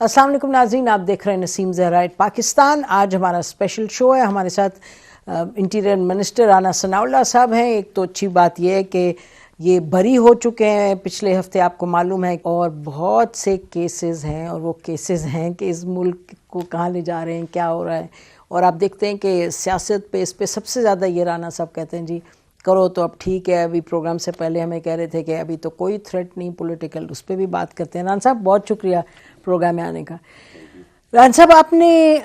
السلام علیکم ناظرین، آپ دیکھ رہے ہیں نسیم زہرا ایٹ پاکستان۔ آج ہمارا اسپیشل شو ہے۔ ہمارے ساتھ interior minister Rana Sanaullah صاحب ہیں۔ ایک تو اچھی بات یہ ہے کہ یہ بری ہو چکے ہیں پچھلے ہفتے، آپ کو معلوم ہے، اور بہت سے کیسز ہیں، اور وہ کیسز ہیں کہ اس ملک کو کہاں لے جا رہے ہیں، کیا ہو رہا ہے۔ اور آپ دیکھتے ہیں کہ سیاست پہ، اس پہ سب سے زیادہ یہ رانا صاحب کہتے ہیں جی کرو تو اب ٹھیک ہے۔ ابھی پروگرام سے پہلے ہمیں کہہ رہے تھے کہ ابھی تو کوئی تھریٹ نہیں پولیٹیکل، اس پہ بھی بات کرتے ہیں۔ رانا صاحب بہت شکریہ پروگرام میں آنے کا۔ رانا صاحب، آپ نے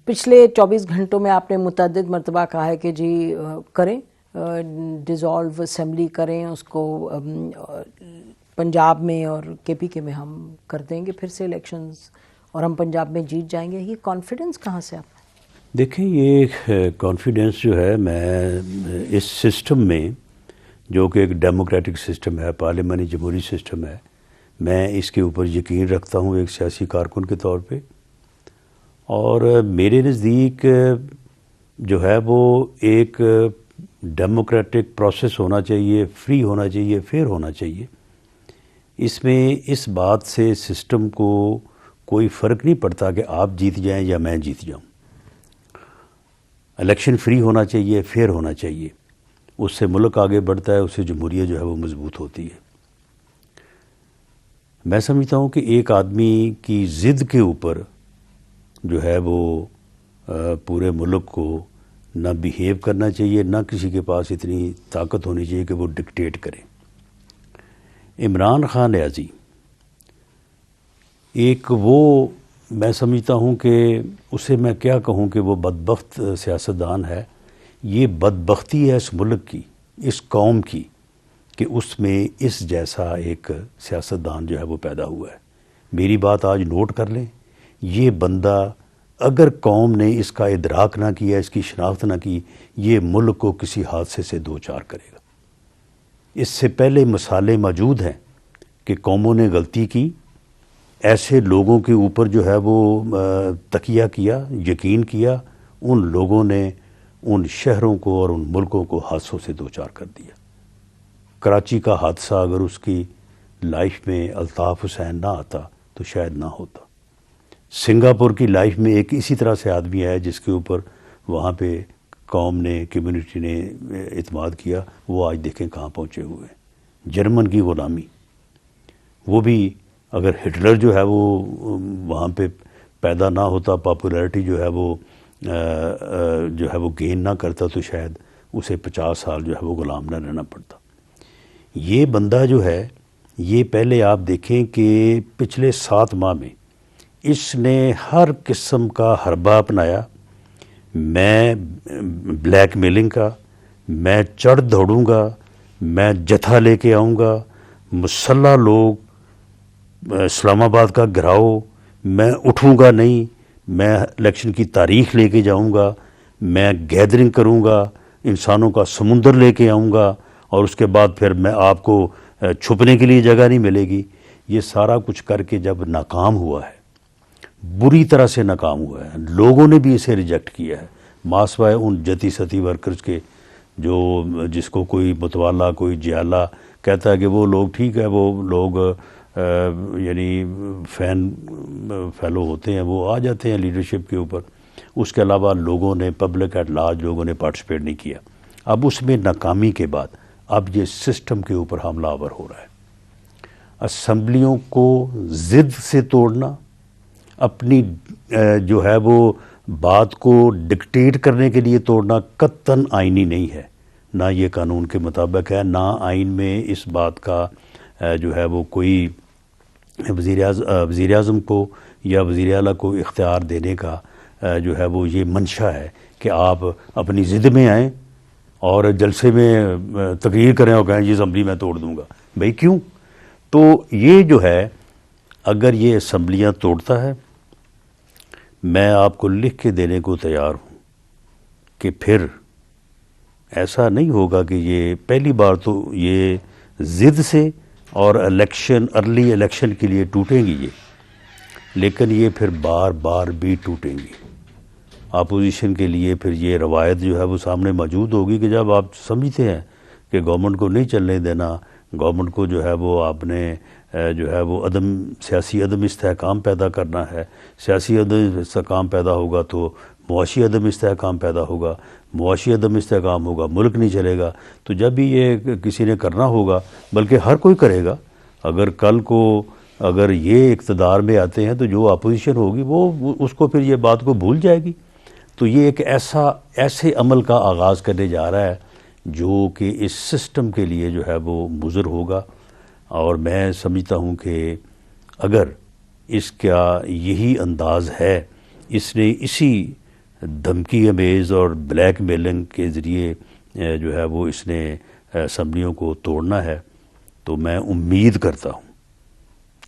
پچھلے 24 گھنٹوں میں آپ نے متعدد مرتبہ کہا ہے کہ جی کریں، ڈیزالو اسمبلی کریں، اس کو پنجاب میں اور کے پی کے میں ہم کر دیں گے پھر سے الیکشنز، اور ہم پنجاب میں جیت جائیں گے۔ یہ کانفیڈنس کہاں سے آپ؟ دیکھیں، یہ کانفیڈنس جو ہے، میں اس سسٹم میں جو کہ ایک ڈیموکریٹک سسٹم ہے، پارلیمانی جمہوری سسٹم ہے، میں اس کے اوپر یقین رکھتا ہوں ایک سیاسی کارکن کے طور پہ۔ اور میرے نزدیک جو ہے وہ ایک ڈیموکریٹک پروسیس ہونا چاہیے، فری ہونا چاہیے، فیئر ہونا چاہیے۔ اس میں اس بات سے سسٹم کو کوئی فرق نہیں پڑتا کہ آپ جیت جائیں یا میں جیت جاؤں۔ الیکشن فری ہونا چاہیے، فیئر ہونا چاہیے۔ اس سے ملک آگے بڑھتا ہے، اس سے جمہوریت جو ہے وہ مضبوط ہوتی ہے۔ میں سمجھتا ہوں کہ ایک آدمی کی ضد کے اوپر جو ہے وہ پورے ملک کو نہ بیہیو کرنا چاہیے، نہ کسی کے پاس اتنی طاقت ہونی چاہیے کہ وہ ڈکٹیٹ کرے۔ عمران خان ریاضی ایک وہ، میں سمجھتا ہوں کہ اسے میں کیا کہوں کہ وہ بدبخت سیاستدان ہے۔ یہ بدبختی ہے اس ملک کی، اس قوم کی، کہ اس میں اس جیسا ایک سیاستدان جو ہے وہ پیدا ہوا ہے۔ میری بات آج نوٹ کر لیں، یہ بندہ اگر قوم نے اس کا ادراک نہ کیا، اس کی شناخت نہ کی، یہ ملک کو کسی حادثے سے دوچار کرے گا۔ اس سے پہلے مثالیں موجود ہیں کہ قوموں نے غلطی کی، ایسے لوگوں کے اوپر جو ہے وہ تکیہ کیا، یقین کیا، ان لوگوں نے ان شہروں کو اور ان ملکوں کو حادثوں سے دوچار کر دیا۔ کراچی کا حادثہ اگر اس کی لائف میں الطاف حسین نہ آتا تو شاید نہ ہوتا۔ سنگاپور کی لائف میں ایک اسی طرح سے آدمی آیا جس کے اوپر وہاں پہ قوم نے، کمیونٹی نے اعتماد کیا، وہ آج دیکھیں کہاں پہنچے ہوئے ہیں۔ جرمن کی غلامی، وہ بھی اگر ہٹلر جو ہے وہ وہاں پہ پیدا نہ ہوتا، پاپولیرٹی جو ہے وہ گین نہ کرتا، تو شاید اسے 50 سال جو ہے وہ غلام نہ رہنا پڑتا۔ یہ بندہ جو ہے، یہ پہلے آپ دیکھیں کہ پچھلے 7 ماہ میں اس نے ہر قسم کا حربہ اپنایا۔ میں بلیک میلنگ کا، میں چڑھ دوڑوں گا، میں جتھا لے کے آؤں گا، مسلح لوگ، اسلام آباد کا گھراؤ، میں اٹھوں گا نہیں، میں الیکشن کی تاریخ لے کے جاؤں گا، میں گیدرنگ کروں گا، انسانوں کا سمندر لے کے آؤں گا، اور اس کے بعد پھر میں آپ کو چھپنے کے لیے جگہ نہیں ملے گی۔ یہ سارا کچھ کر کے جب ناکام ہوا ہے، بری طرح سے ناکام ہوا ہے، لوگوں نے بھی اسے ریجیکٹ کیا ہے، ماسوائے ان جتی ستی ورکرز کے، جو جس کو کوئی متوالا، کوئی جیالہ کہتا ہے کہ وہ لوگ ٹھیک ہے، وہ لوگ یعنی فیلو ہوتے ہیں، وہ آ جاتے ہیں لیڈرشپ کے اوپر۔ اس کے علاوہ لوگوں نے، پبلک ایٹ لارج لوگوں نے پارٹیسپیٹ نہیں کیا۔ اب اس میں ناکامی کے بعد اب یہ سسٹم کے اوپر حملہ آور ہو رہا ہے۔ اسمبلیوں کو ضد سے توڑنا، اپنی جو ہے وہ بات کو ڈکٹیٹ کرنے کے لیے توڑنا قطعاً آئینی نہیں ہے، نہ یہ قانون کے مطابق ہے، نہ آئین میں اس بات کا جو ہے وہ کوئی وزیر اعظم کو یا وزیر اعلیٰ کو اختیار دینے کا جو ہے وہ یہ منشا ہے کہ آپ اپنی ضد میں آئیں اور جلسے میں تقریر کریں اور کہیں یہ اسمبلی میں توڑ دوں گا۔ بھئی کیوں؟ تو یہ جو ہے، اگر یہ اسمبلیاں توڑتا ہے، میں آپ کو لکھ کے دینے کو تیار ہوں کہ پھر ایسا نہیں ہوگا کہ یہ پہلی بار تو یہ ضد سے اور ارلی الیکشن کے لیے ٹوٹیں گی یہ، لیکن یہ پھر بار بار بھی ٹوٹیں گی۔ اپوزیشن کے لیے پھر یہ روایت جو ہے وہ سامنے موجود ہوگی کہ جب آپ سمجھتے ہیں کہ گورنمنٹ کو نہیں چلنے دینا، گورنمنٹ کو جو ہے وہ آپ نے جو ہے وہ سیاسی عدم استحکام پیدا کرنا ہے. سیاسی عدم استحکام پیدا ہوگا تو معاشی عدم استحکام پیدا ہوگا, معاشی عدم استحکام ہوگا, ملک نہیں چلے گا. تو جب بھی یہ کسی نے کرنا ہوگا, بلکہ ہر کوئی کرے گا, اگر کل کو اگر یہ اقتدار میں آتے ہیں تو جو اپوزیشن ہوگی وہ اس کو پھر یہ بات کو بھول جائے گی. تو یہ ایک ایسے عمل کا آغاز کرنے جا رہا ہے جو کہ اس سسٹم کے لیے جو ہے وہ مضر ہوگا. اور میں سمجھتا ہوں کہ اگر اس کا یہی انداز ہے, اس نے اسی دھمکی امیز اور بلیک میلنگ کے ذریعے جو ہے وہ اس نے اسمبلیوں کو توڑنا ہے, تو میں امید کرتا ہوں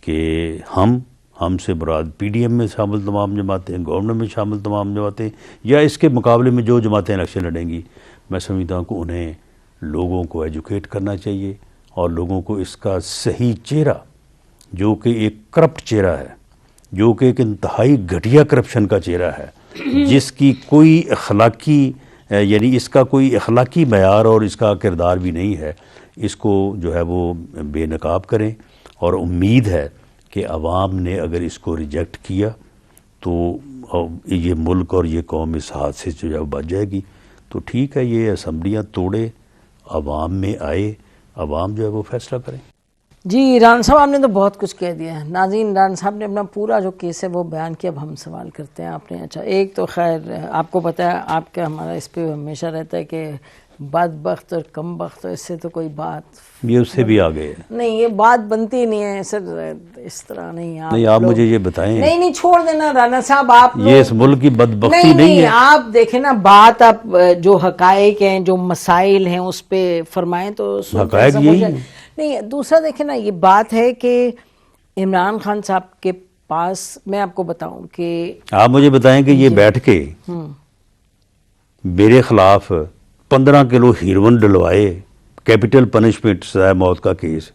کہ ہم سے مراد پی ڈی ایم میں شامل تمام جماعتیں, گورنمنٹ میں شامل تمام جماعتیں, یا اس کے مقابلے میں جو جماعتیں الیکشن لڑیں گی, میں سمجھتا ہوں کہ انہیں لوگوں کو ایجوکیٹ کرنا چاہیے اور لوگوں کو اس کا صحیح چہرہ, جو کہ ایک کرپٹ چہرہ ہے, جو کہ ایک انتہائی گھٹیا کرپشن کا چہرہ ہے, جس کی کوئی اخلاقی یعنی اس کا کوئی اخلاقی معیار اور اس کا کردار بھی نہیں ہے, اس کو جو ہے وہ بے نقاب کریں. اور امید ہے کہ عوام نے اگر اس کو ریجیکٹ کیا تو یہ ملک اور یہ قوم اس حادثے سے جو ہے بچ جائے گی. تو ٹھیک ہے, یہ اسمبلیاں توڑے, عوام میں آئے, عوام جو ہے وہ فیصلہ کریں. جی ران صاحب, آپ نے تو بہت کچھ کہہ دیا ہے. ناظرین, ران صاحب نے اپنا پورا جو کیس ہے وہ بیان کیا. اب ہم سوال کرتے ہیں آپ نے. اچھا, ایک تو خیر آپ کو پتہ ہے, آپ کا ہمارا اس پہ ہمیشہ رہتا ہے کہ بدبخت اور کم بخت, تو اس سے تو کوئی بات یہ اس سے بھی آگے ہے. نہیں, یہ بات بنتی نہیں ہے سر, اس طرح نہیں. نہیں, آپ مجھے یہ بتائیں. نہیں چھوڑ دینا رانا صاحب, آپ یہ اس ملک کی بدبختی نہیں ہے. آپ دیکھیں نا, بات آپ جو حقائق ہیں, جو مسائل ہیں, اس پہ فرمائیں تو حقائق یہی ہیں. نہیں, دوسرا دیکھیں نا, یہ بات ہے کہ عمران خان صاحب کے پاس, میں آپ کو بتاؤں کہ آپ مجھے بتائیں کہ یہ بیٹھ کے میرے خلاف 15 کلو ہیروئن ڈلوائے, کیپٹل پنشمنٹ سزائے موت کا کیس,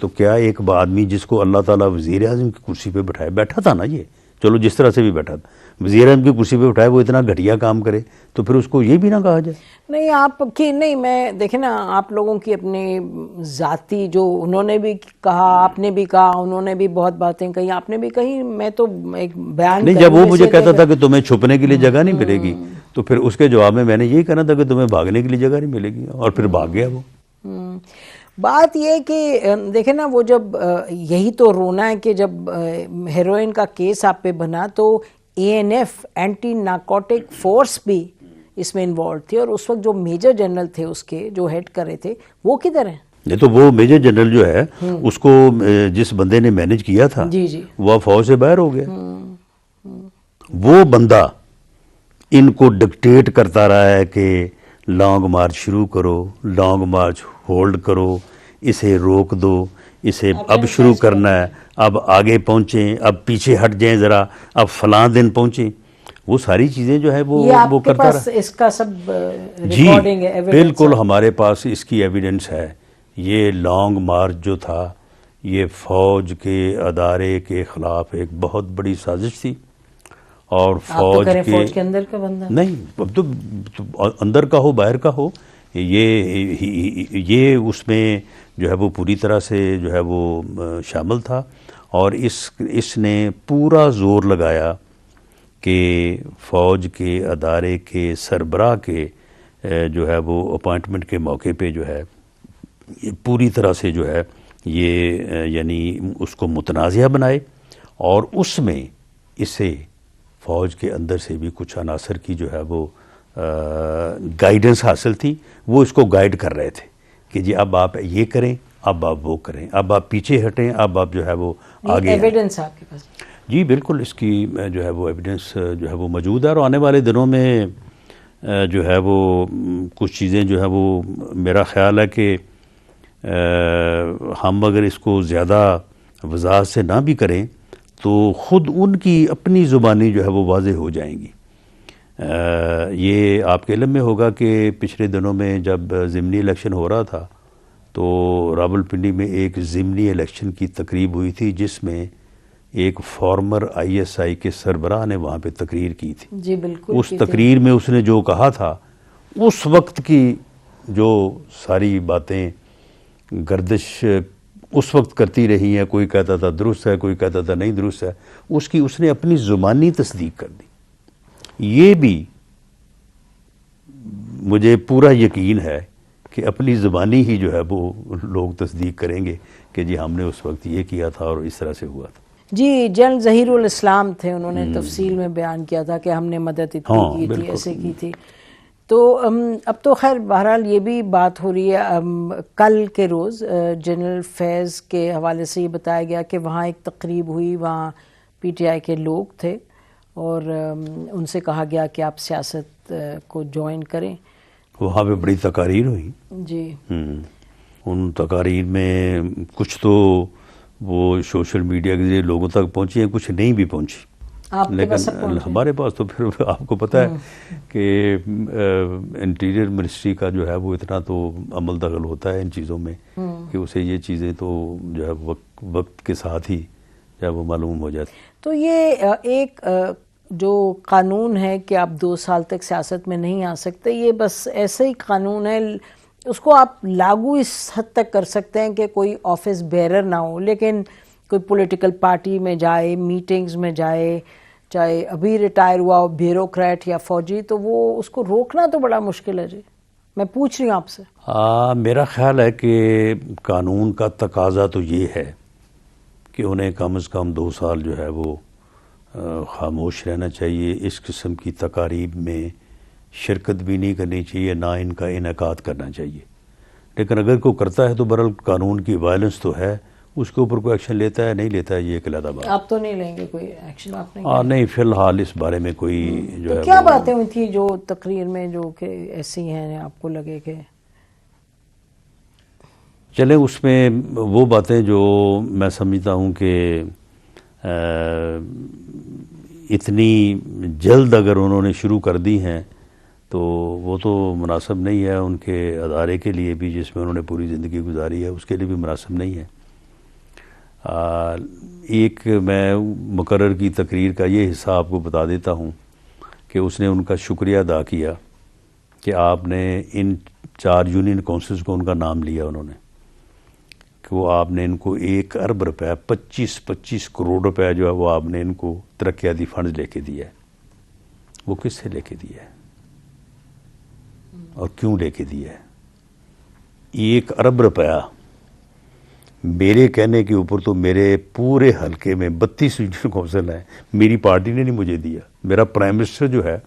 تو کیا ایک آدمی جس کو اللہ تعالیٰ وزیر اعظم کی کرسی پہ بٹھائے, بیٹھا تھا نا, یہ چلو جس طرح سے بھی بیٹھا تھا, وزیر اعظم کی کرسی پہ بٹھائے, وہ اتنا گھٹیا کام کرے, تو پھر اس کو یہ بھی نہ کہا جائے. نہیں آپ کی نہیں, میں دیکھیں نا, آپ لوگوں کی اپنی ذاتی, جو انہوں نے بھی کہا, آپ نے بھی کہا, انہوں نے بھی بہت باتیں کہی, آپ نے بھی کہی, میں تو ایک بیان نہیں, جب وہ مجھے کہتا تھا کہ تمہیں چھپنے کے لیے جگہ نہیں ملے گی, تو پھر اس کے جواب میں نے یہی کہنا تھا کہ تمہیں بھاگنے کے لیے جگہ نہیں ملے گی, اور پھر بھاگ گیا وہ. بات یہ کہ دیکھیں نا, وہ جب یہی تو رونا ہے کہ جب ہیروئن کا کیس آپ پہ بنا تو ANF اینٹی نارکوٹک فورس بھی اس میں انوالو تھی, اور اس وقت جو میجر جنرل تھے اس کے, جو ہیڈ کر رہے تھے, وہ کدھر ہیں؟ یہ تو وہ میجر جنرل جو ہے, اس کو جس بندے نے مینیج کیا تھا, وہ فوج سے باہر ہو گیا. وہ بندہ ان کو ڈکٹیٹ کرتا رہا ہے کہ لانگ مارچ شروع کرو, لانگ مارچ ہولڈ کرو, اسے روک دو, اسے اب شروع کرنا ہے, اب آگے پہنچیں, اب پیچھے ہٹ جائیں ذرا, اب فلاں دن پہنچیں. وہ ساری چیزیں جو ہے وہ کرتا رہا. اس کا سب جی بالکل ہمارے پاس اس کی ایویڈنس ہے. یہ لانگ مارچ جو تھا, یہ فوج کے ادارے کے خلاف ایک بہت بڑی سازش تھی. اور فوج کے اندر کا بندہ نہیں, اب تو اندر کا ہو باہر کا ہو, یہ اس میں جو ہے وہ پوری طرح سے جو ہے وہ شامل تھا. اور اس نے پورا زور لگایا کہ فوج کے ادارے کے سربراہ کے جو ہے وہ اپوائنٹمنٹ کے موقع پہ جو ہے یہ پوری طرح سے جو ہے یہ یعنی اس کو متنازعہ بنائے, اور اس میں اسے فوج کے اندر سے بھی کچھ عناصر کی جو ہے وہ گائیڈنس حاصل تھی. وہ اس کو گائیڈ کر رہے تھے کہ جی اب آپ یہ کریں, اب آپ وہ کریں, اب آپ پیچھے ہٹیں, اب آپ جو ہے وہ آگے. ایویڈنس آپ کے پاس؟ جی بالکل, اس کی جو ہے وہ ایویڈنس جو ہے وہ موجود ہے. اور آنے والے دنوں میں جو ہے وہ کچھ چیزیں جو ہے وہ میرا خیال ہے کہ ہم اگر اس کو زیادہ وضاحت سے نہ بھی کریں تو خود ان کی اپنی زبانی جو ہے وہ واضح ہو جائیں گی. یہ آپ کے علم میں ہوگا کہ پچھلے دنوں میں جب ضمنی الیکشن ہو رہا تھا تو راولپنڈی میں ایک ضمنی الیکشن کی تقریب ہوئی تھی, جس میں ایک فارمر ISI کے سربراہ نے وہاں پہ تقریر کی تھی. جی بالکل. اس تقریر میں اس نے جو کہا تھا, اس وقت کی جو ساری باتیں گردش اس وقت کرتی رہی ہیں. کوئی کہتا تھا درست ہے, کوئی کہتا تھا نہیں درست ہے. اس نے اپنی زبانی تصدیق کر دی. یہ بھی مجھے پورا یقین ہے کہ اپنی زبانی ہی جو ہے وہ لوگ تصدیق کریں گے کہ جی ہم نے اس وقت یہ کیا تھا اور اس طرح سے ہوا تھا. جی جنرل ظہیر الاسلام تھے, انہوں نے تفصیل میں بیان کیا تھا کہ ہم نے مدد اتنی کی تھی, ایسے کی تھی. تو اب تو خیر بہرحال یہ بھی بات ہو رہی ہے. کل کے روز جنرل فیض کے حوالے سے یہ بتایا گیا کہ وہاں ایک تقریب ہوئی, وہاں پی ٹی آئی کے لوگ تھے اور ان سے کہا گیا کہ آپ سیاست کو جوائن کریں. وہاں پہ بڑی تقاریر ہوئی. جی ان تقاریر میں کچھ تو وہ سوشل میڈیا کے ذریعے لوگوں تک پہنچی ہیں, کچھ نہیں بھی پہنچی. لیکن ہمارے پاس تو پھر آپ کو پتہ ہے کہ انٹیریئر منسٹری کا جو ہے وہ اتنا تو عمل دخل ہوتا ہے ان چیزوں میں کہ اسے یہ چیزیں تو جو ہے وقت کے ساتھ ہی جو ہے وہ معلوم ہو جاتی. تو یہ ایک جو قانون ہے کہ آپ 2 سال تک سیاست میں نہیں آ سکتے, یہ بس ایسا ہی قانون ہے, اس کو آپ لاگو اس حد تک کر سکتے ہیں کہ کوئی آفس بیرر نہ ہو, لیکن کوئی پولیٹیکل پارٹی میں جائے, میٹنگز میں جائے, چاہے ابھی ریٹائر ہوا ہو بیوروکریٹ یا فوجی, تو وہ اس کو روکنا تو بڑا مشکل ہے. جی میں پوچھ رہی ہوں آپ سے. میرا خیال ہے کہ قانون کا تقاضا تو یہ ہے کہ انہیں کم از کم 2 سال جو ہے وہ خاموش رہنا چاہیے, اس قسم کی تقاریب میں شرکت بھی نہیں کرنی چاہیے, نہ ان کا انعقاد کرنا چاہیے. لیکن اگر کوئی کرتا ہے تو برحال قانون کی وائلنس تو ہے, اس کے اوپر کوئی ایکشن لیتا ہے نہیں لیتا ہے یہ ایک علیحدہ بات. آپ تو نہیں لیں گے کوئی ایکشن؟ آپ نہیں, فی الحال اس بارے میں کوئی جو ہے کیا باتیں ہوئی تھی جو تقریر میں جو کہ ایسی ہیں آپ کو لگے کہ چلیں اس میں وہ باتیں جو میں سمجھتا ہوں کہ اتنی جلد اگر انہوں نے شروع کر دی ہیں تو وہ تو مناسب نہیں ہے ان کے ادارے کے لیے بھی, جس میں انہوں نے پوری زندگی گزاری ہے, اس کے لیے بھی مناسب نہیں ہے. ایک میں مقرر کی تقریر کا یہ حصہ آپ کو بتا دیتا ہوں کہ اس نے ان کا شکریہ ادا کیا کہ آپ نے ان 4 یونین کونسلز کو ان کا نام لیا انہوں نے کہ وہ آپ نے ان کو 1 ارب روپے 25 کروڑ روپے جو ہے وہ آپ نے ان کو ترقیاتی فنڈز لے کے دیا ہے. وہ کس سے لے کے دیا ہے اور کیوں لے کے دیا ہے؟ 1 ارب روپیہ میرے کہنے کے اوپر تو میرے پورے حلقے میں 32 یونین کونسل ہیں, میری پارٹی نے نہیں مجھے دیا. میرا پرائم منسٹر جو ہے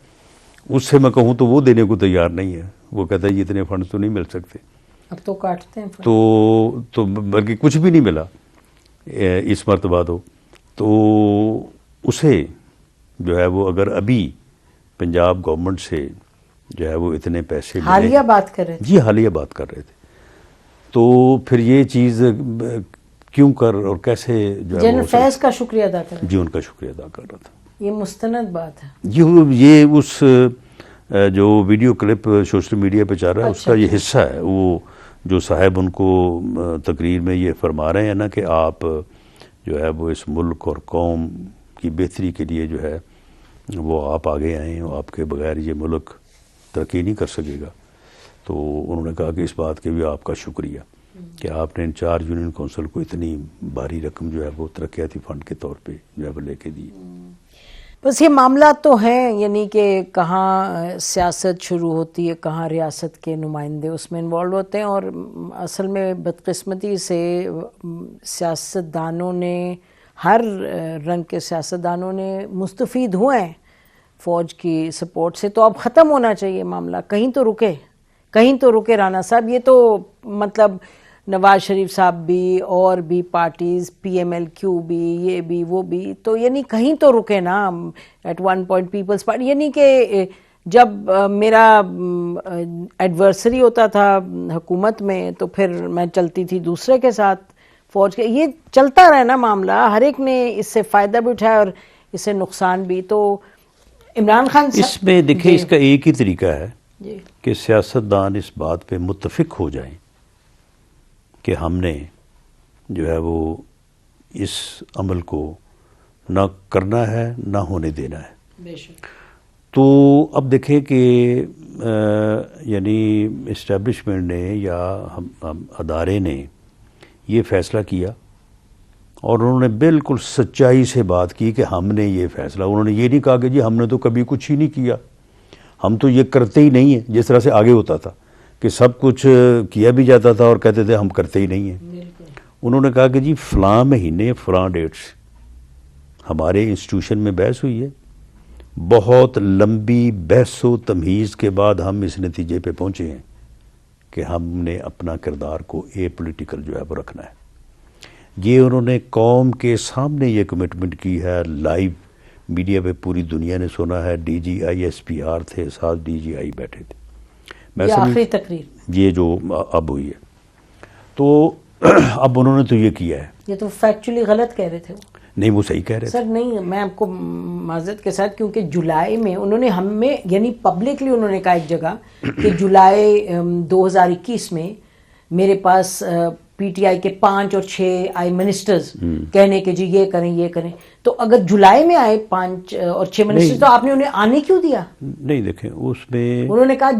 اس سے میں کہوں تو وہ دینے کو تیار نہیں ہے, وہ کہتا ہے یہ اتنے فنڈز تو نہیں مل سکتے. اب تو کاٹتے ہیں تو بلکہ کچھ بھی نہیں ملا اس مرتبہ تو اسے جو ہے وہ اگر ابھی پنجاب گورنمنٹ سے جو ہے وہ اتنے پیسے حالیہ بات کر رہے تھے. جی حالیہ بات کر رہے تھے, تو پھر یہ چیز کیوں کر اور کیسے جو ہے جنرل فیض کا شکریہ ادا کر رہے تھے. جی ان کا شکریہ ادا کر رہا تھا. یہ مستند بات ہے. جی یہ اس جو ویڈیو کلپ سوشل میڈیا پہ چل رہا ہے اس کا یہ حصہ ہے. وہ جو صاحب ان کو تقریر میں یہ فرما رہے ہیں نا کہ آپ جو ہے وہ اس ملک اور قوم کی بہتری کے لیے جو ہے وہ آپ آگے آئیں, آپ کے بغیر یہ ملک ترقی نہیں کر سکے گا. تو انہوں نے کہا کہ اس بات کے بھی آپ کا شکریہ کہ آپ نے ان 4 یونین کونسل کو اتنی بھاری رقم جو ہے وہ ترقیاتی فنڈ کے طور پہ جو ہے وہ لے کے دی. بس یہ معاملات تو ہیں, یعنی کہ کہاں سیاست شروع ہوتی ہے, کہاں ریاست کے نمائندے اس میں انوالو ہوتے ہیں, اور اصل میں بدقسمتی سے سیاستدانوں نے, ہر رنگ کے سیاستدانوں نے مستفید ہوئے ہیں فوج کی سپورٹ سے. تو اب ختم ہونا چاہیے معاملہ, کہیں تو رکے رانا صاحب. یہ تو مطلب نواز شریف صاحب بھی اور بھی parties, P M L Q بھی, یہ بھی وہ بھی, تو یعنی کہیں تو رکے نا. At one point Peoples Party, یعنی کہ جب میرا ایڈورسری ہوتا تھا حکومت میں تو پھر میں چلتی تھی دوسرے کے ساتھ فوج کے. یہ چلتا رہا نا معاملہ, ہر ایک نے اس سے فائدہ بھی اٹھایا اور اس سے نقصان بھی. تو عمران خان اس میں دیکھیں اس کا ایک ہی طریقہ ہے کہ سیاستدان اس بات پہ متفق ہو جائیں کہ ہم نے جو ہے وہ اس عمل کو نہ کرنا ہے نہ ہونے دینا ہے. بے شک. تو اب دیکھیں کہ یعنی اسٹیبلشمنٹ نے یا ہم ادارے نے یہ فیصلہ کیا اور انہوں نے بالکل سچائی سے بات کی کہ ہم نے یہ فیصلہ، انہوں نے یہ نہیں کہا کہ جی ہم نے تو کبھی کچھ ہی نہیں کیا، ہم تو یہ کرتے ہی نہیں ہیں، جس طرح سے آگے ہوتا تھا کہ سب کچھ کیا بھی جاتا تھا اور کہتے تھے ہم کرتے ہی نہیں ہیں۔ انہوں نے کہا کہ جی فلاں مہینے فلاں ڈیٹس ہمارے انسٹیٹیوشن میں بحث ہوئی ہے، بہت لمبی بحث و تمہیز کے بعد ہم اس نتیجے پہ پہنچے ہیں کہ ہم نے اپنا کردار کو اے پولیٹیکل جو ہے وہ رکھنا ہے۔ یہ انہوں نے قوم کے سامنے یہ کمٹمنٹ کی ہے، لائیو میڈیا پہ پوری دنیا نے سنا ہے، D G I S P R تھے، ساتھ ڈی جی آئی بیٹھے تھے۔ یہ آخری تقریر یہ جو اب ہوئی ہے، تو اب انہوں نے تو یہ کیا ہے۔ یہ تو فیکچولی غلط کہہ رہے تھے وہ۔ نہیں، وہ صحیح کہہ رہے تھے سر نہیں، میں آپ کو معذرت کے ساتھ، کیونکہ جولائی میں انہوں نے ہمیں یعنی پبلکلی انہوں نے کہا ایک جگہ کہ جولائی 2021 میں میرے پاس پی ٹی آئی کے 5 اور 6 آئے منسٹرز کہنے کہ جی یہ کریں یہ کریں، تو اگر جولائی میں آئے 5 اور 6 منسٹر تو آپ نے انہیں آنے کیوں دیا؟ نہیں دیکھیں اس میں انہوں نے کہا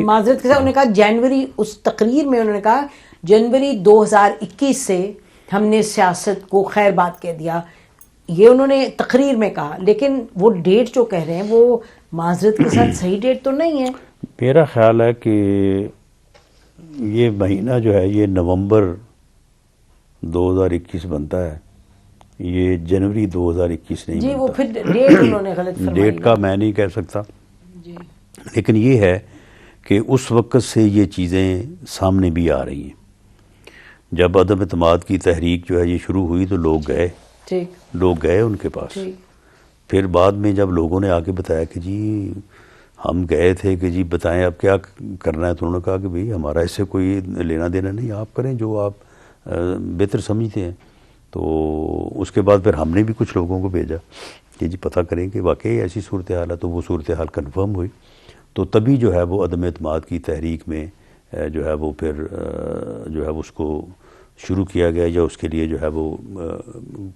معذرت کے ساتھ، انہوں نے کہا جنوری، اس تقریر میں انہوں نے کہا جنوری 2021 سے ہم نے سیاست کو خیر بات کہہ دیا، یہ انہوں نے تقریر میں کہا، لیکن وہ ڈیٹ جو کہہ رہے ہیں وہ معذرت کے ساتھ صحیح ڈیٹ تو نہیں ہے۔ میرا خیال ہے کہ یہ مہینہ جو ہے یہ نومبر 2021 بنتا ہے، یہ جنوری 2021 نہیں جی وہ بنتا۔ پھر ڈیٹ انہوں نے غلط فرمائی۔ ڈیٹ کا میں نہیں کہہ سکتا، جی لیکن یہ ہے کہ اس وقت سے یہ چیزیں سامنے بھی آ رہی ہیں۔ جب عدم اعتماد کی تحریک جو ہے یہ شروع ہوئی تو لوگ گئے ان کے پاس، پھر بعد میں جب لوگوں نے آ کے بتایا کہ جی ہم گئے تھے کہ جی بتائیں اب کیا کرنا ہے، تو انہوں نے کہا کہ بھئی ہمارا اس سے کوئی لینا دینا نہیں، آپ کریں جو آپ بہتر سمجھتے ہیں۔ تو اس کے بعد پھر ہم نے بھی کچھ لوگوں کو بھیجا کہ جی پتہ کریں کہ واقعی ایسی صورتحال ہے، تو وہ صورتحال کنفرم ہوئی، تو تبھی جو ہے وہ عدم اعتماد کی تحریک میں جو ہے وہ پھر جو ہے اس کو شروع کیا گیا یا اس کے لیے جو ہے وہ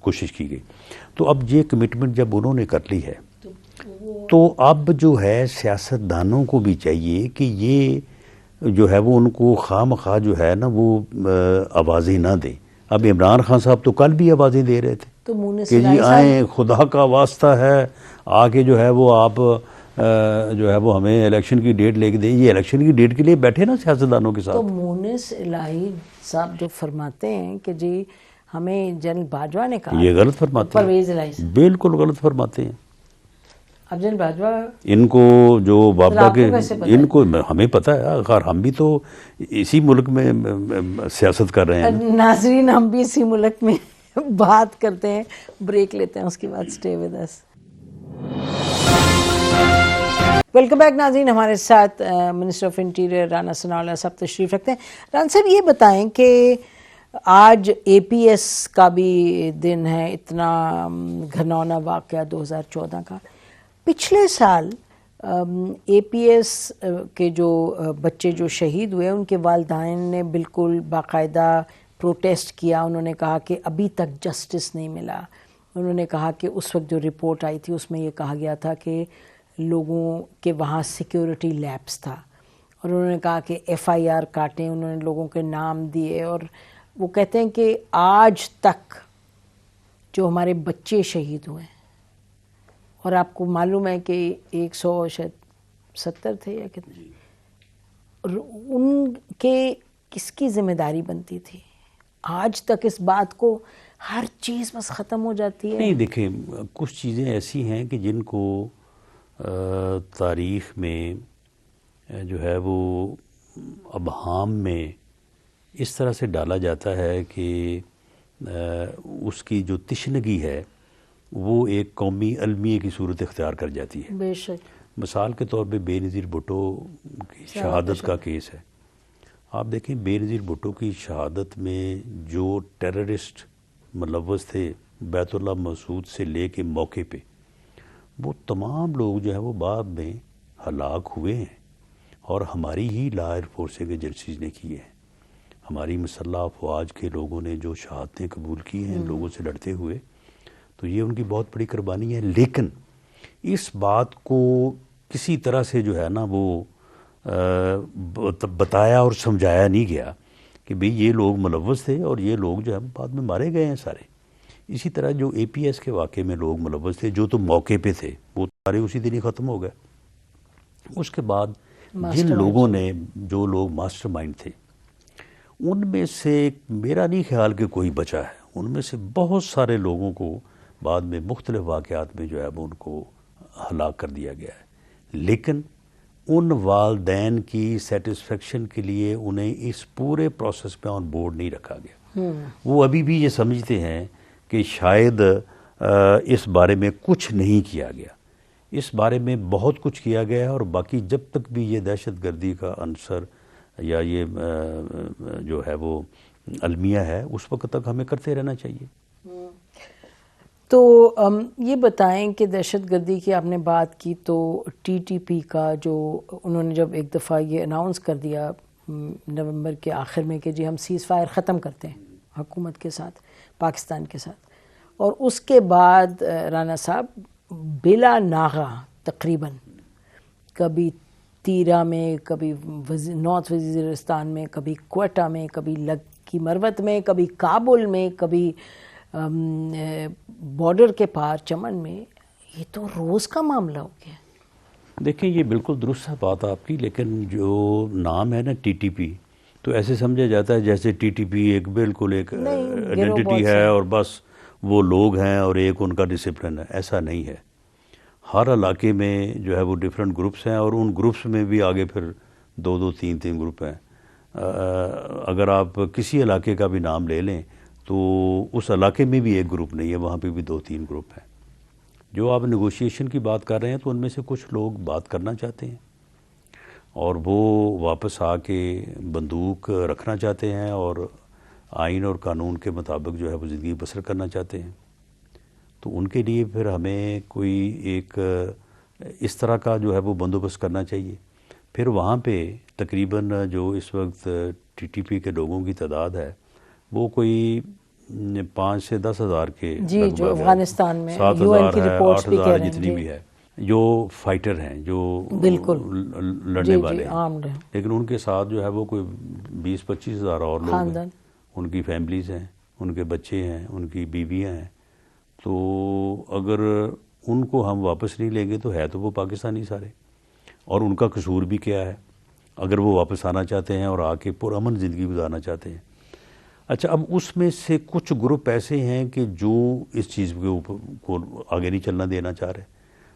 کوشش کی گئی۔ تو اب یہ کمٹمنٹ جب انہوں نے کر لی ہے تو اب جو ہے سیاستدانوں کو بھی چاہیے کہ یہ جو ہے وہ ان کو خواہ مخواہ جو ہے نا وہ آوازیں نہ دیں۔ اب عمران خان صاحب تو کل بھی آوازیں دے رہے تھے تو منہ کہ جی آئیں، خدا کا واسطہ ہے آ کے جو ہے وہ آپ جو ہے وہ ہمیں الیکشن کی ڈیٹ لے کے دیں۔ یہ الیکشن کی ڈیٹ کے لیے بیٹھے نا سیاستدانوں کے ساتھ۔ تو مونس الہی صاحب جو فرماتے ہیں کہ جی ہمیں جنرل باجوہ نے کہا، یہ غلط فرماتے ہیں، پرویز الہی صاحب بالکل غلط فرماتے ہیں۔ اب جنرل باجوہ ان کو جو بابا کے ان کو ہمیں پتہ ہے، خیر ہم بھی تو اسی ملک میں سیاست کر رہے ہیں۔ ناظرین ہم بھی اسی ملک میں بات کرتے ہیں، بریک لیتے ہیں، اس کے بعد stay with us. Welcome back ناظرین، ہمارے ساتھ minister of interior Rana Sanaullah صاحب تشریف رکھتے ہیں۔ رانا صاحب یہ بتائیں کہ آج اے پی ایس کا بھی دن ہے، اتنا گھناؤنا واقعہ 2014 کا۔ پچھلے سال اے پی ایس کے جو بچے جو شہید ہوئے ان کے والدین نے بالکل باقاعدہ پروٹیسٹ کیا، انہوں نے کہا کہ ابھی تک جسٹس نہیں ملا۔ انہوں نے کہا کہ اس وقت جو رپورٹ آئی تھی اس میں یہ کہا گیا تھا کہ لوگوں کے وہاں سیکیورٹی لیپس تھا، اور انہوں نے کہا کہ ایف آئی آر کاٹیں، انہوں نے لوگوں کے نام دیے، اور وہ کہتے ہیں کہ آج تک جو ہمارے بچے شہید ہوئے ہیں، اور آپ کو معلوم ہے کہ 170 تھے یا کتنے، ان کے کس کی ذمہ داری بنتی تھی؟ آج تک اس بات کو ہر چیز بس ختم ہو جاتی ہے۔ نہیں دیکھیں، کچھ چیزیں ایسی ہیں کہ جن کو تاریخ میں جو ہے وہ ابہام میں اس طرح سے ڈالا جاتا ہے کہ اس کی جو تشنگی ہے وہ ایک قومی المیہ کی صورت اختیار کر جاتی ہے۔ بے شک۔ مثال کے طور پہ بے نظیر بھٹو کی شہادت کا کیس ہے۔ آپ دیکھیں بے نظیر بھٹو کی شہادت میں جو ٹیررسٹ ملوث تھے بیت اللہ مسعود سے لے کے موقع پہ، وہ تمام لوگ جو ہیں وہ بعد میں ہلاک ہوئے ہیں، اور ہماری ہی لا ایئر فورسنگ ایجنسیز نے کیے ہیں۔ ہماری مسلح افواج کے لوگوں نے جو شہادتیں قبول کی ہیں ان لوگوں سے لڑتے ہوئے، تو یہ ان کی بہت بڑی قربانی ہے۔ لیکن اس بات کو کسی طرح سے جو ہے نا وہ بتایا اور سمجھایا نہیں گیا کہ بھئی یہ لوگ ملوث تھے اور یہ لوگ جو ہے بعد میں مارے گئے ہیں سارے. اسی طرح جو اے پی ایس کے واقعے میں لوگ ملوث تھے جو تو موقع پہ تھے وہ سارے اسی دن ہی ختم ہو گئے. اس کے بعد جن لوگوں نے جو لوگ ماسٹر مائنڈ تھے ان میں سے میرا نہیں خیال کہ کوئی بچا ہے. ان میں سے بہت سارے لوگوں کو بعد میں مختلف واقعات میں جو ہے وہ ان کو ہلاک کر دیا گیا ہے. لیکن ان والدین کی سیٹسفیکشن کے لیے انہیں اس پورے پروسیس پہ آن بورڈ نہیں رکھا گیا. وہ ابھی بھی یہ سمجھتے ہیں کہ شاید اس بارے میں کچھ نہیں کیا گیا. اس بارے میں بہت کچھ کیا گیا ہے اور باقی جب تک بھی یہ دہشت گردی کا عنصر یا یہ جو ہے وہ المیہ ہے اس وقت تک ہمیں کرتے رہنا چاہیے. تو یہ بتائیں کہ دہشت گردی کی آپ نے بات کی تو ٹی ٹی پی کا جو انہوں نے جب ایک دفعہ یہ اناؤنس کر دیا نومبر کے آخر میں کہ جی ہم سیز فائر ختم کرتے ہیں حکومت کے ساتھ پاکستان کے ساتھ، اور اس کے بعد رانا صاحب بلا ناغہ تقریباً کبھی تیرہ میں، کبھی نارتھ وزیرستان میں، کبھی کوئٹہ میں، کبھی لکی مروت میں، کبھی کابل میں، کبھی بارڈر کے پار چمن میں، یہ تو روز کا معاملہ ہو گیا. دیکھیں یہ بالکل درست ہے بات آپ کی، لیکن جو نام ہے نا ٹی ٹی پی تو ایسے سمجھا جاتا ہے جیسے ٹی ٹی پی ایک بالکل ایک آئیڈینٹی ہے اور بس وہ لوگ ہیں اور ایک ان کا ڈسپلن ہے. ایسا نہیں ہے. ہر علاقے میں جو ہے وہ ڈیفرنٹ گروپس ہیں اور ان گروپس میں بھی آگے پھر دو دو تین تین گروپ ہیں. اگر آپ کسی علاقے کا بھی نام لے لیں تو اس علاقے میں بھی ایک گروپ نہیں ہے، وہاں پہ بھی دو تین گروپ ہیں. جو آپ نیگوشیشن کی بات کر رہے ہیں تو ان میں سے کچھ لوگ بات کرنا چاہتے ہیں اور وہ واپس آ کے بندوق رکھنا چاہتے ہیں اور آئین اور قانون کے مطابق جو ہے وہ زندگی بسر کرنا چاہتے ہیں. تو ان کے لیے پھر ہمیں کوئی ایک اس طرح کا جو ہے وہ بندوبست کرنا چاہیے. پھر وہاں پہ تقریباً جو اس وقت ٹی ٹی پی کے لوگوں کی تعداد ہے وہ کوئی 5 سے 10 ہزار کے جی جو افغانستان میں 7 یو این ہزار کی ہے، رپورٹس 8 بھی کہہ ہزار رہے ہیں جتنی بھی ہے جو فائٹر ہیں جو بالکل لڑنے والے ہیں. آرمڈ ہیں، لیکن ان کے ساتھ جو ہے وہ کوئی 20-25 ہزار اور لوگ ہیں، خاندان، ان کی فیملیز ہیں، ان کے بچے ہیں، ان کی بیویاں ہیں. تو اگر ان کو ہم واپس نہیں لیں گے تو ہے تو وہ پاکستانی سارے، اور ان کا قصور بھی کیا ہے اگر وہ واپس آنا چاہتے ہیں اور آ کے پرامن زندگی گزارنا چاہتے ہیں. اچھا اب اس میں سے کچھ گروپ ایسے ہیں کہ جو اس چیز کے اوپر کو آگے نہیں چلنا دینا چاہ رہے.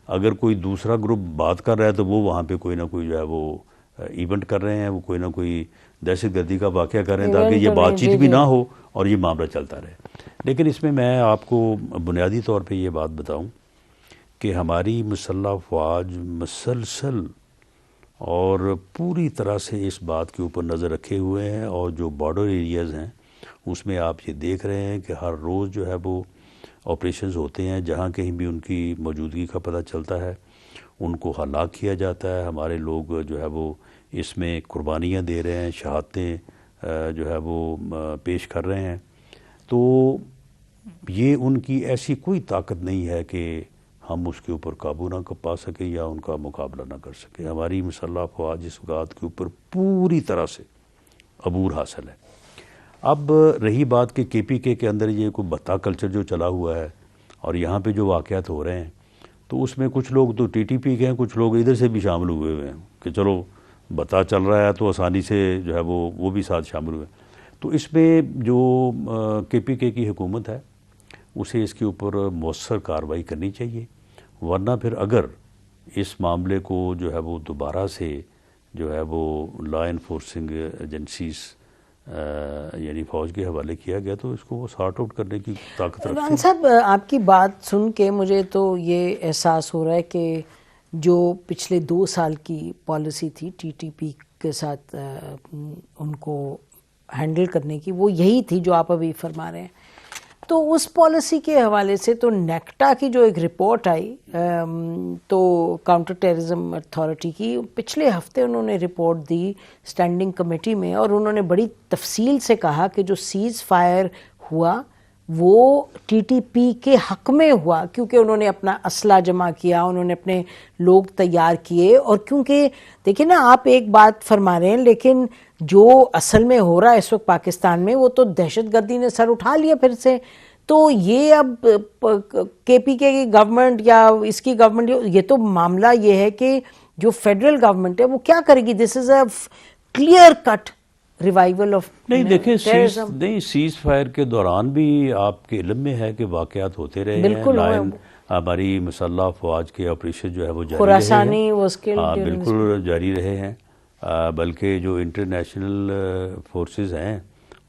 اگر کوئی دوسرا گروپ بات کر رہا ہے تو وہ وہاں پہ کوئی نہ کوئی جو ہے وہ ایونٹ کر رہے ہیں، وہ کوئی نہ کوئی دہشت گردی کا واقعہ کر رہے ہیں تاکہ یہ بات چیت بھی نہ ہو اور یہ معاملہ چلتا رہے. لیکن اس میں آپ کو بنیادی طور پہ یہ بات بتاؤں کہ ہماری مسلح افواج مسلسل اور پوری طرح سے اس بات کے اوپر نظر رکھے ہوئے ہیں، اور جو بارڈر ایریاز ہیں اس میں آپ یہ دیکھ رہے ہیں کہ ہر روز جو ہے وہ آپریشنز ہوتے ہیں. جہاں کہیں بھی ان کی موجودگی کا پتہ چلتا ہے ان کو ہلاک کیا جاتا ہے. ہمارے لوگ جو ہے وہ اس میں قربانیاں دے رہے ہیں، شہادتیں جو ہے وہ پیش کر رہے ہیں. تو یہ ان کی ایسی کوئی طاقت نہیں ہے کہ ہم اس کے اوپر قابو نہ پا سکیں یا ان کا مقابلہ نہ کر سکیں. ہماری مسلح افواج اس بات کے اوپر پوری طرح سے عبور حاصل ہے. اب رہی بات کہ کے پی کے اندر یہ کوئی بتا کلچر جو چلا ہوا ہے اور یہاں پہ جو واقعات ہو رہے ہیں تو اس میں کچھ لوگ تو ٹی ٹی پی کے ہیں، کچھ لوگ ادھر سے بھی شامل ہوئے ہوئے ہیں کہ چلو بتا چل رہا ہے تو آسانی سے جو ہے وہ بھی ساتھ شامل ہوئے. تو اس میں جو کے پی کے کی حکومت ہے اسے اس کے اوپر مؤثر کارروائی کرنی چاہیے، ورنہ پھر اگر اس معاملے کو جو ہے وہ دوبارہ سے جو ہے وہ لا انفورسنگ ایجنسیز یعنی فوج کے حوالے کیا گیا تو اس کو وہ سارٹ آؤٹ کرنے کی طاقت رکھتے ہیں. رحمان صاحب آپ کی بات سن کے مجھے تو یہ احساس ہو رہا ہے کہ جو پچھلے 2 سال کی پالیسی تھی ٹی ٹی پی کے ساتھ ان کو ہینڈل کرنے کی وہ یہی تھی جو آپ ابھی فرما رہے ہیں. تو اس پالیسی کے حوالے سے تو نیکٹا کی جو ایک رپورٹ آئی تو کاؤنٹر ٹیررزم اتھارٹی کی پچھلے ہفتے انہوں نے رپورٹ دی اسٹینڈنگ کمیٹی میں، اور انہوں نے بڑی تفصیل سے کہا کہ جو سیز فائر ہوا وہ ٹی ٹی پی کے حق میں ہوا کیونکہ انہوں نے اپنا اسلحہ جمع کیا، انہوں نے اپنے لوگ تیار کیے. اور کیونکہ دیکھیں نا آپ ایک بات فرما رہے ہیں لیکن جو اصل میں ہو رہا ہے اس وقت پاکستان میں وہ تو دہشت گردی نے سر اٹھا لیا پھر سے. تو یہ اب کے پی کے کی گورنمنٹ یا اس کی گورنمنٹ, یہ تو معاملہ یہ ہے کہ جو فیڈرل گورنمنٹ ہے وہ کیا کرے گی. This is a clear cut revival of نہیں دیکھیں سیز فائر کے دوران بھی آپ کے علم میں ہے کہ واقعات ہوتے رہے ہیں. لائن ہماری مسلح افواج کے آپریشن جو ہے وہ جاری رہے ہیں, بالکل جاری رہے ہیں. بلکہ جو انٹرنیشنل فورسز ہیں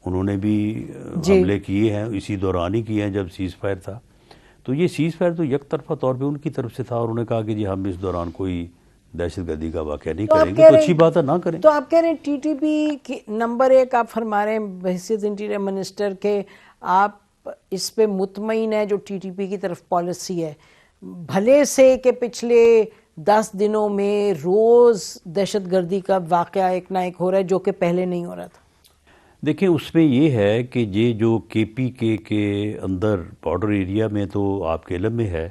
انہوں نے بھی حملے کیے ہیں, اسی دوران ہی کیے ہیں جب سیز فائر تھا. تو یہ سیز فائر تو یک طرفہ طور پہ ان کی طرف سے تھا, اور انہوں نے کہا کہ جی ہم اس دوران کوئی دہشت گردی کا واقعہ نہیں کریں گے, تو اچھی بات ہے نہ کریں. تو آپ کہہ رہے ہیں ٹی ٹی پی نمبر 1 آپ فرما رہے ہیں بحیثیت انٹیریئر منسٹر کے, آپ اس پہ مطمئن ہے جو ٹی ٹی پی کی طرف پالیسی ہے, بھلے سے کہ پچھلے 10 دنوں میں روز دہشت گردی کا واقعہ ایک نہ ایک ہو رہا ہے جو کہ پہلے نہیں ہو رہا تھا. دیکھیں اس میں یہ ہے کہ یہ جو کے پی کے اندر بارڈر ایریا میں تو آپ کے علم میں ہے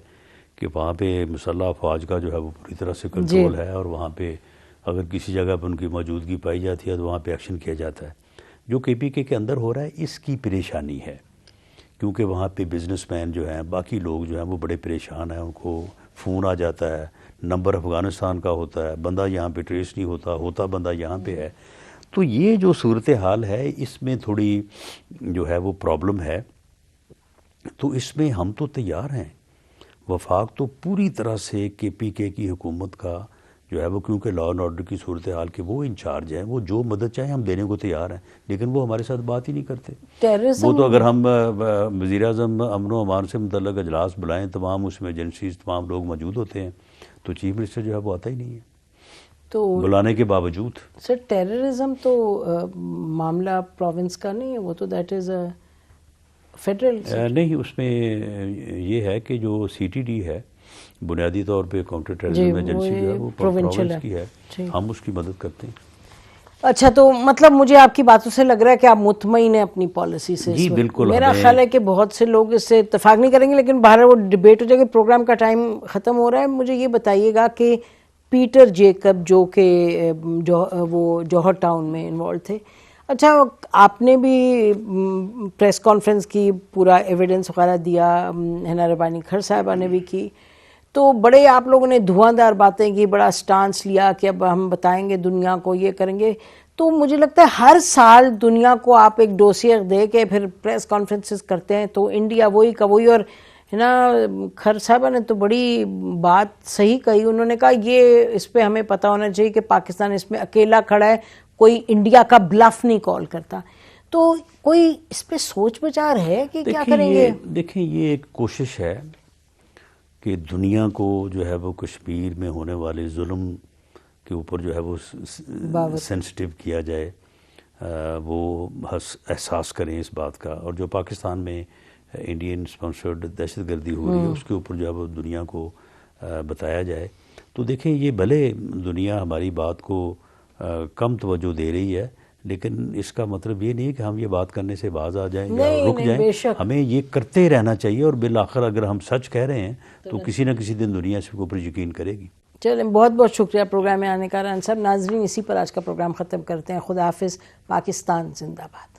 کہ وہاں پہ مسلح افواج کا جو ہے وہ پوری طرح سے کنٹرول ہے, اور وہاں پہ اگر کسی جگہ پہ ان کی موجودگی پائی جاتی ہے تو وہاں پہ ایکشن کیا جاتا ہے. جو کے پی کے اندر ہو رہا ہے اس کی پریشانی ہے, کیونکہ وہاں پہ بزنس مین جو ہیں, باقی لوگ جو ہیں وہ بڑے پریشان ہیں. ان کو فون آ جاتا ہے, نمبر افغانستان کا ہوتا ہے, بندہ یہاں پہ ٹریس نہیں ہوتا بندہ یہاں پہ ہے. تو یہ جو صورتحال ہے اس میں تھوڑی جو ہے وہ پرابلم ہے. تو اس میں ہم تو تیار ہیں, وفاق تو پوری طرح سے کے پی کے کی حکومت کا جو ہے وہ, کیونکہ لا اینڈ آرڈر کی صورتحال کے وہ انچارج ہیں, وہ جو مدد چاہیں ہم دینے کو تیار ہیں, لیکن وہ ہمارے ساتھ بات ہی نہیں کرتے. وہ تو اگر ہم وزیر اعظم امن و امان سے متعلق اجلاس بلائیں, تمام اس میں ایجنسیز تمام لوگ موجود ہوتے ہیں, تو چیف منسٹر جو ہے وہ آتا ہی نہیں ہے تو بلانے کے باوجود. سر ٹیررزم تو معاملہ پروونس کا نہیں ہے, وہ تو دیٹ از فیڈرل. نہیں, اس میں یہ ہے کہ جو سی ٹی ڈی ہے بنیادی طور پہ کاؤنٹر ٹیررزم ایجنسی جو ہے وہ پروونس کی ہے, ہم اس کی مدد کرتے ہیں. اچھا, تو مطلب مجھے آپ کی باتوں سے لگ رہا ہے کہ آپ مطمئن ہیں اپنی پالیسی سے. جی بالکل. میرا خیال ہے کہ بہت سے لوگ اس سے اتفاق نہیں کریں گے, لیکن باہر وہ ڈبیٹ ہو جائے گی. پروگرام کا ٹائم ختم ہو رہا ہے. مجھے یہ بتائیے گا کہ پیٹر جیکب جو کہ وہ جوہر ٹاؤن میں انوالو تھے, اچھا آپ نے بھی پریس کانفرنس کی, پورا ایویڈنس وغیرہ دیا, حنا ربانی کھر صاحبہ نے بھی کی, تو بڑے آپ لوگوں نے دھواں دار باتیں کی, بڑا سٹانس لیا کہ اب ہم بتائیں گے دنیا کو, یہ کریں گے. تو مجھے لگتا ہے ہر سال دنیا کو آپ ایک ڈوسیئر دے کے پھر پریس کانفرنسز کرتے ہیں, تو انڈیا وہی کا وہی. اور ہے نا, کھر صاحبہ نے تو بڑی بات صحیح کہی, انہوں نے کہا یہ اس پہ ہمیں پتہ ہونا چاہیے کہ پاکستان اس میں اکیلا کھڑا ہے, کوئی انڈیا کا بلف نہیں کال کرتا. تو کوئی اس پہ سوچ بچار ہے کہ کیا کریں گے؟ دیکھیں یہ ایک کوشش ہے کہ دنیا کو جو ہے وہ کشمیر میں ہونے والے ظلم کے اوپر جو ہے وہ سینسٹیو کیا جائے, وہ احساس کریں اس بات کا. اور جو پاکستان میں انڈین اسپانسرڈ دہشت گردی ہو رہی ہے اس کے اوپر جو ہے وہ دنیا کو بتایا جائے. تو دیکھیں یہ بھلے دنیا ہماری بات کو کم توجہ دے رہی ہے, لیکن اس کا مطلب یہ نہیں ہے کہ ہم یہ بات کرنے سے باز آ جائیں یا رک جائیں. ہمیں یہ کرتے رہنا چاہیے, اور بالآخر اگر ہم سچ کہہ رہے ہیں تو کسی نہ کسی دن دنیا اس کے اوپر یقین کرے گی. چلیں, بہت بہت شکریہ پروگرام میں آنے کا. رحان صاحب, ناظرین اسی پر آج کا پروگرام ختم کرتے ہیں. خدا حافظ. پاکستان زندہ باد.